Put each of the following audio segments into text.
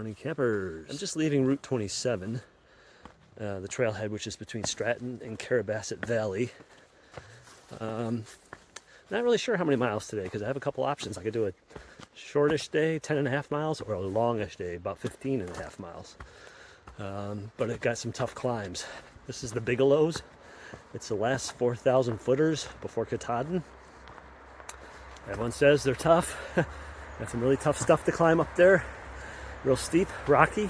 morning, campers. I'm just leaving Route 27, the trailhead, which is between Stratton and Carabasset Valley. Not really sure how many miles today because I have a couple options. I could do a shortish day, 10.5 miles, or a longish day, about 15.5 miles. But it got some tough climbs. This is the Bigelows. It's the last 4,000 footers before Katahdin. Everyone says they're tough. Got some really tough stuff to climb up there. Real steep, rocky.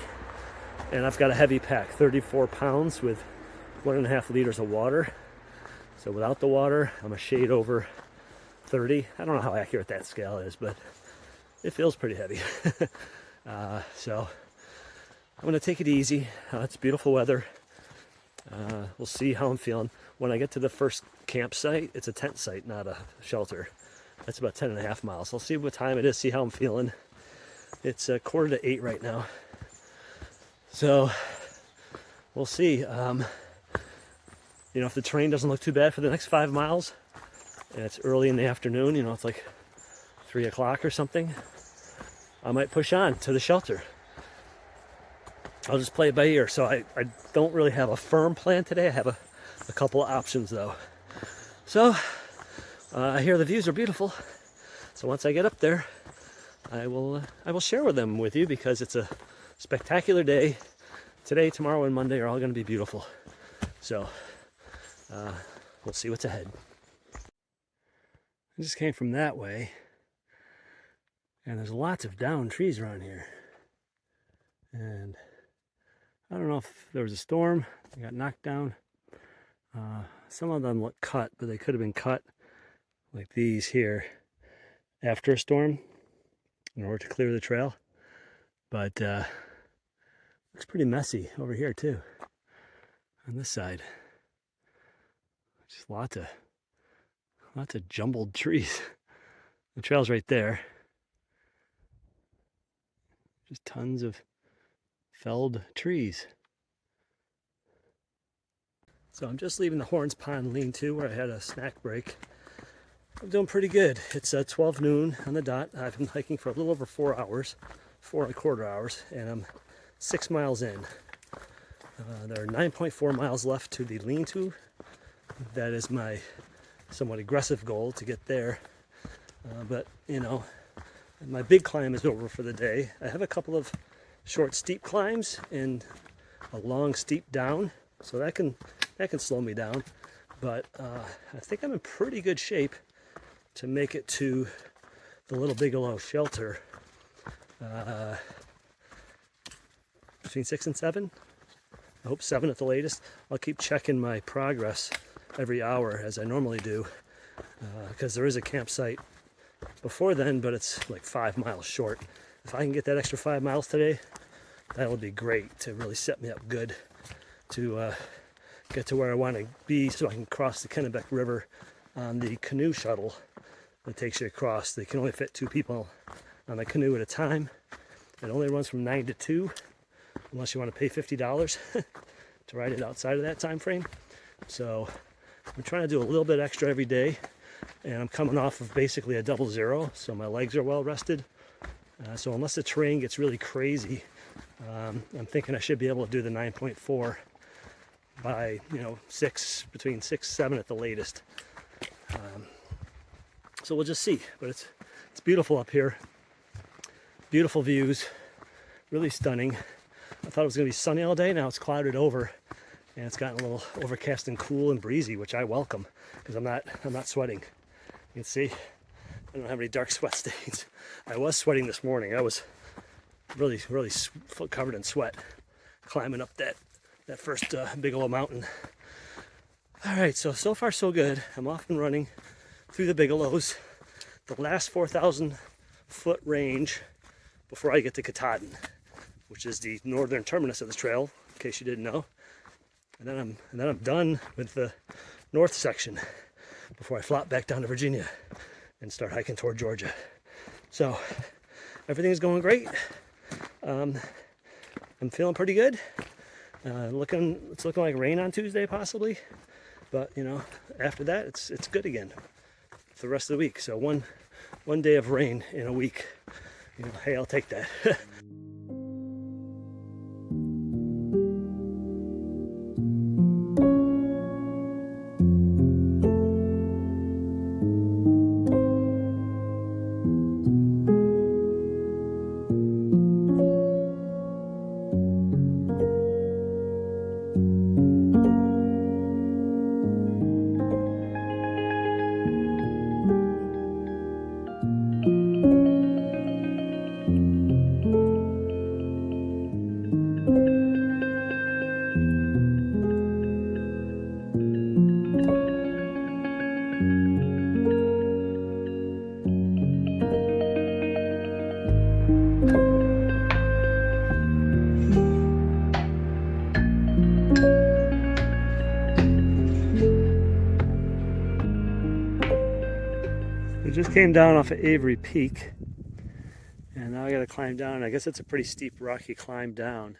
And I've got a heavy pack, 34 pounds with 1.5 liters of water. So without the water, I'm a shade over 30. I don't know how accurate that scale is, but it feels pretty heavy. So I'm going to take it easy. It's beautiful weather. We'll see how I'm feeling. When I get to the first campsite, it's a tent site, not a shelter. That's about 10.5 miles. I'll see what time it is, see how I'm feeling. It's 7:45 right now. So we'll see. If the terrain doesn't look too bad for the next 5 miles, and it's early in the afternoon, it's like 3 o'clock or something, I might push on to the shelter. I'll just play it by ear. So I don't really have a firm plan today. I have a couple of options though. So I hear the views are beautiful. So once I get up there, I will share them with you because it's a spectacular day. Today, tomorrow, and Monday are all going to be beautiful. So we'll see what's ahead. I just came from that way, and there's lots of downed trees around here. And I don't know if there was a storm, they got knocked down. Some of them look cut, but they could have been cut like these here after a storm in order to clear the trail. But looks pretty messy over here too on this side. Just lots of jumbled trees. The trail's right there. Just tons of felled trees. So I'm just leaving the Horns Pond lean-to where I had a snack break. I'm doing pretty good. It's 12 noon on the dot. I've been hiking for a little over 4 hours, 4.25 hours, and I'm 6 miles in. There are 9.4 miles left to the lean-to. That is my somewhat aggressive goal to get there. But my big climb is over for the day. I have a couple of short steep climbs and a long steep down, so that can slow me down. But I think I'm in pretty good shape to make it to the little Bigelow shelter between 6 and 7. I hope 7 at the latest. I'll keep checking my progress every hour as I normally do, because there is a campsite before then, but it's like 5 miles short. If I can get that extra 5 miles today, that'll be great to really set me up good to get to where I want to be, so I can cross the Kennebec River on the canoe shuttle that takes you across. They can only fit 2 people on the canoe at a time. It only runs from 9 to 2, unless you want to pay $50 to ride it outside of that time frame. So I'm trying to do a little bit extra every day, and I'm coming off of basically a 00, so my legs are well rested. So unless the terrain gets really crazy, I'm thinking I should be able to do the 9.4 by between 6 7 at the latest. So we'll just see. But it's beautiful up here. Beautiful views, really stunning. I thought it was going to be sunny all day. Now it's clouded over, and it's gotten a little overcast and cool and breezy, which I welcome because I'm not sweating. You can see I don't have any dark sweat stains. I was sweating this morning. I was really covered in sweat climbing up that first Bigelow mountain. All right, so far so good. I'm off and running through the Bigelows, the last 4,000 foot range before I get to Katahdin, which is the northern terminus of this trail, in case you didn't know. And then I'm done with the north section before I flop back down to Virginia and start hiking toward Georgia. So everything's going great. I'm feeling pretty good. It's looking like rain on Tuesday possibly, but after that it's good again for the rest of the week. So one day of rain in a week, hey, I'll take that. just came down off of Avery Peak, and now I gotta climb down. I guess it's a pretty steep, rocky climb down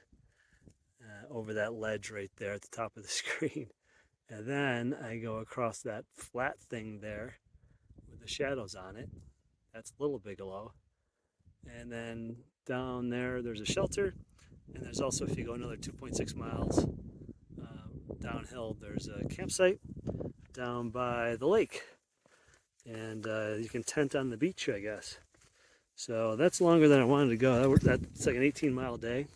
over that ledge right there at the top of the screen. And then I go across that flat thing there with the shadows on it. That's Little Bigelow. And then down there's a shelter, and there's also, if you go another 2.6 miles downhill, there's a campsite down by the lake. And you can tent on the beach, I guess. So that's longer than I wanted to go. That's like an 18-mile day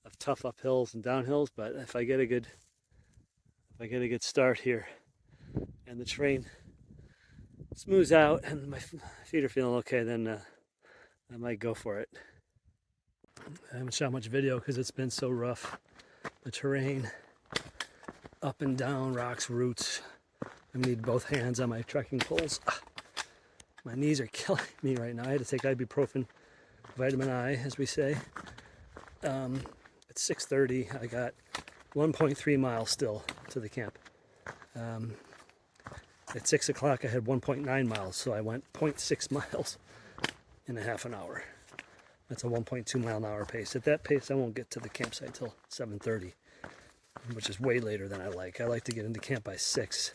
of tough uphills and downhills. But if I get a good start here, and the terrain smooths out, and my feet are feeling okay, then I might go for it. I haven't shot much video because it's been so rough. The terrain, up and down, rocks, roots. I need both hands on my trekking poles. My knees are killing me right now. I had to take ibuprofen, vitamin I, as we say. At 6:30, I got 1.3 miles still to the camp. At 6 o'clock, I had 1.9 miles, so I went 0.6 miles in a half an hour. That's a 1.2 mile an hour pace. At that pace, I won't get to the campsite till 7:30, which is way later than I like. I like to get into camp by 6.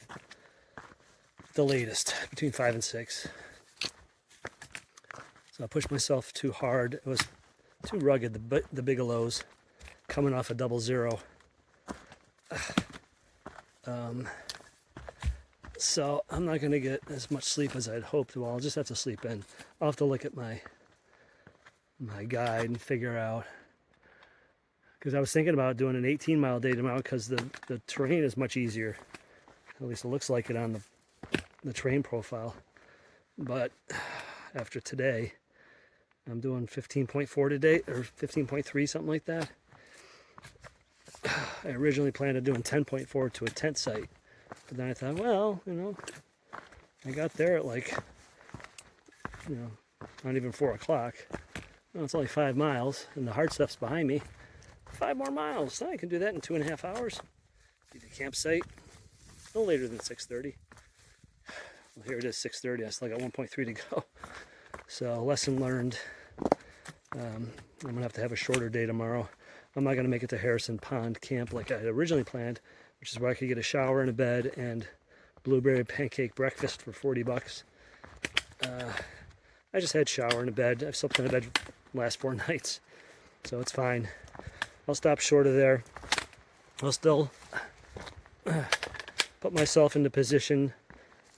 The latest, between 5 and 6. So I pushed myself too hard. It was too rugged. The Bigelows coming off a 00. So I'm not going to get as much sleep as I'd hoped. Well, I'll just have to sleep in. I'll have to look at my guide and figure out. Because I was thinking about doing an 18-mile day tomorrow because the terrain is much easier. At least it looks like it on the terrain profile. But after today, I'm doing 15.4 today, or 15.3, something like that. I originally planned on doing 10.4 to a tent site, but then I thought, well, I got there at not even 4 o'clock. Well, it's only 5 miles, and the hard stuff's behind me. 5 more miles. So I can do that in 2.5 hours. Be the campsite no later than 6:30. Well, here it is, 6:30. I still got 1.3 to go. So, lesson learned. I'm going to have a shorter day tomorrow. I'm not going to make it to Harrison Pond Camp like I had originally planned, which is where I could get a shower and a bed and blueberry pancake breakfast for $40. I just had shower and a bed. I've slept in a bed the last 4 nights, so it's fine. I'll stop short of there. I'll still put myself into position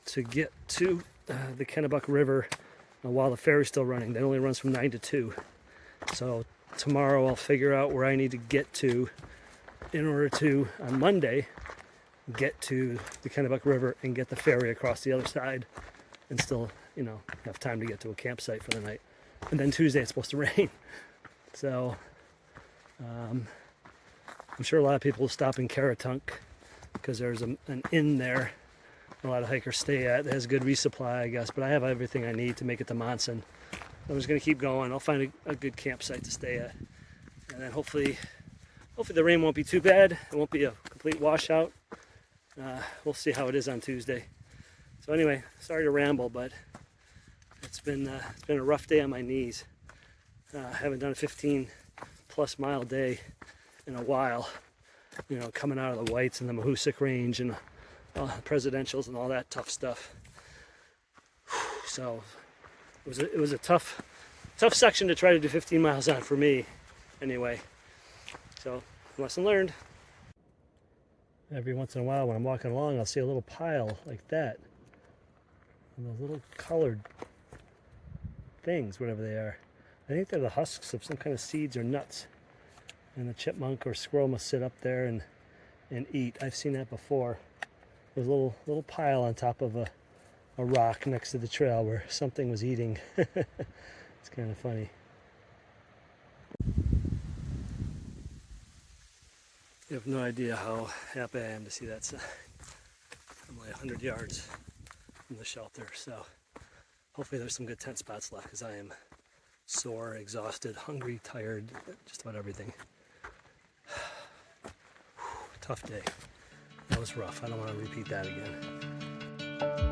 to get to the Kennebuck River while the ferry's still running. That only runs from 9 to 2. So tomorrow I'll figure out where I need to get to in order to, on Monday, get to the Kennebuck River and get the ferry across the other side and still, have time to get to a campsite for the night. And then Tuesday it's supposed to rain. So I'm sure a lot of people will stop in Caratunk because there's an inn there a lot of hikers stay at. It has good resupply, I guess, but I have everything I need to make it to Monson. I'm just going to keep going. I'll find a good campsite to stay at. And then hopefully the rain won't be too bad. It won't be a complete washout. We'll see how it is on Tuesday. So anyway, sorry to ramble, but it's been a rough day on my knees. I haven't done a 15-plus mile day in a while. Coming out of the Whites and the Mahoosic Range and presidentials and all that tough stuff. So it was a tough section to try to do 15 miles on for me anyway. So lesson learned. Every once in a while when I'm walking along, I'll see a little pile like that. And those little colored things, whatever they are. I think they're the husks of some kind of seeds or nuts. And the chipmunk or squirrel must sit up there and eat. I've seen that before. There's a little pile on top of a rock next to the trail where something was eating. It's kind of funny. You have no idea how happy I am to see that sign. I'm like 100 yards from the shelter, so hopefully there's some good tent spots left because I am sore, exhausted, hungry, tired, just about everything. Tough day. That was rough. I don't want to repeat that again.